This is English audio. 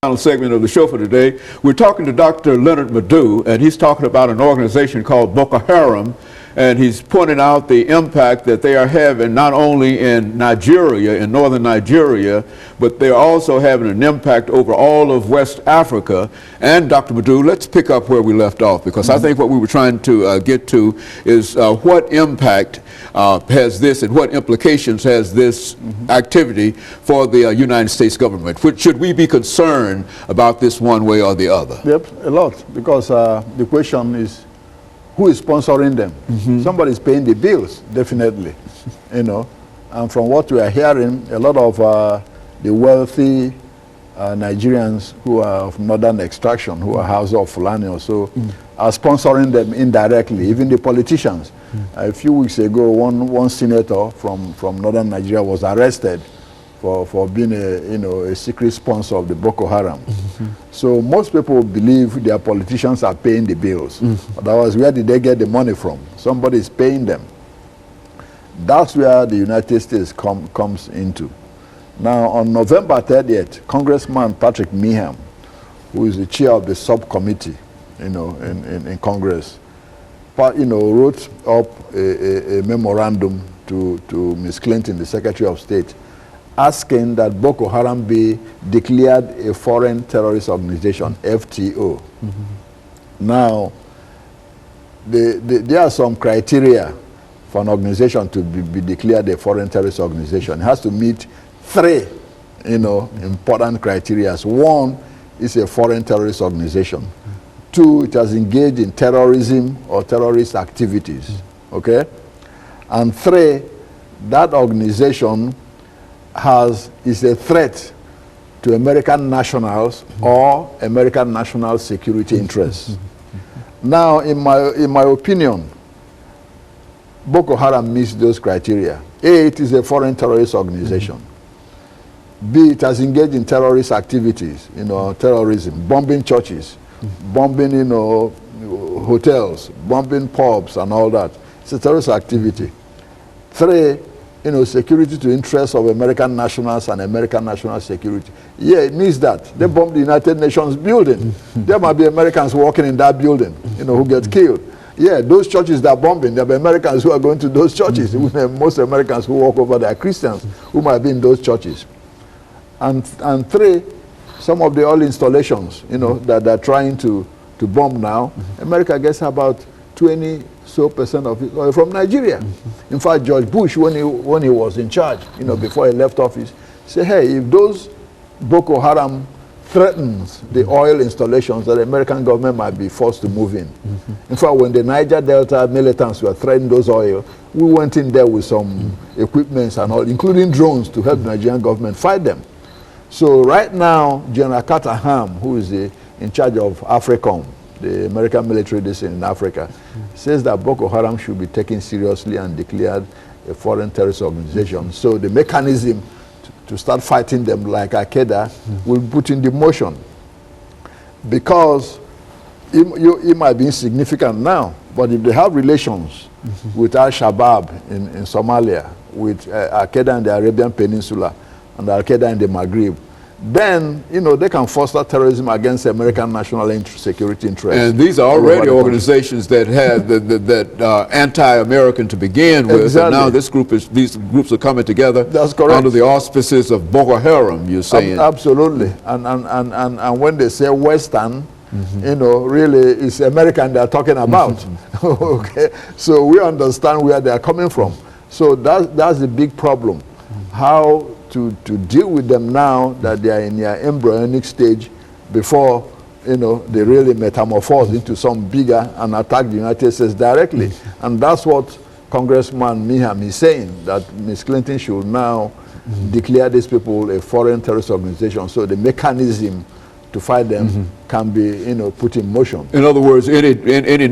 Final segment of the show for today. We're talking to Dr. LMadu2, and he's talking about an organization called Boko Haram, and he's pointing out the impact that they are having not only in Nigeria, in northern Nigeria, but they're also having an impact over all of West Africa. And Dr. LMadu2, let's pick up where we left off, because I think what we were trying to get to is what impact has this and what implications has this activity for the United States government? Should we be concerned about this one way or the other? Yep, a lot, because the question is, who is sponsoring them? Somebody is paying the bills, definitely, you know. And from what we are hearing, a lot of the wealthy Nigerians who are of northern extraction, who are House of Fulani or so, are sponsoring them indirectly, even the politicians. A few weeks ago, one senator from northern Nigeria was arrested for being a secret sponsor of the Boko Haram. So most people believe their politicians are paying the bills. Otherwise, where did they get the money from? Somebody is paying them. That's where the United States comes into. Now, on November 30th, Congressman Patrick Meehan, who is the chair of the subcommittee, in Congress, wrote up a memorandum to Ms. Clinton, the Secretary of State, asking that Boko Haram be declared a foreign terrorist organization, FTO. Now, there are some criteria for an organization to be declared a foreign terrorist organization. It has to meet three, important criteria. One, is a foreign terrorist organization. Two, it has engaged in terrorism or terrorist activities, okay? And three, that organization is a threat to American nationals or American national security interests. Now, in my opinion, Boko Haram meets those criteria. A, it is a foreign terrorist organization. B, it has engaged in terrorist activities, terrorism, bombing churches, bombing, hotels, bombing pubs and all that. It's a terrorist activity. Three, security to interests of American nationals and American national security. Yeah, it means that. They bombed the United Nations building. There might be Americans working in that building, who get killed. Yeah, those churches that are bombing, there are Americans who are going to those churches. Most Americans who walk over there are Christians who might be in those churches. And three, some of the oil installations, that they're trying to bomb now, America gets about 20% of its oil from Nigeria. In fact, George Bush, when he was in charge, before he left office, said, hey, if those Boko Haram threatens the oil installations, that the American government might be forced to move in. In fact, when the Niger Delta militants were threatening those oil, we went in there with some equipment and all, including drones, to help the Nigerian government fight them. So right now, General Carter Ham, who is in charge of AFRICOM, the American military base in Africa, says that Boko Haram should be taken seriously and declared a foreign terrorist organization. So the mechanism to start fighting them like Al-Qaeda will be put into motion. Because it might be insignificant now, but if they have relations with Al-Shabaab in Somalia, with Al-Qaeda in the Arabian Peninsula, and Al-Qaeda in the Maghreb, then, they can foster terrorism against American national security interests. And these are already organizations that have that anti-American to begin with. Exactly. And now these groups are coming together. That's correct. Under the auspices of Boko Haram, you're saying. Absolutely. And when they say Western, really it's American they're talking about. Okay. So we understand where they're coming from. So that's the big problem. How to deal with them now that they are in their embryonic stage before they really metamorphose into some bigger and attack the United States directly. And that's what Congressman Meehan is saying, that Ms. Clinton should now declare these people a foreign terrorist organization, so the mechanism to fight them can be put in motion. In other words, any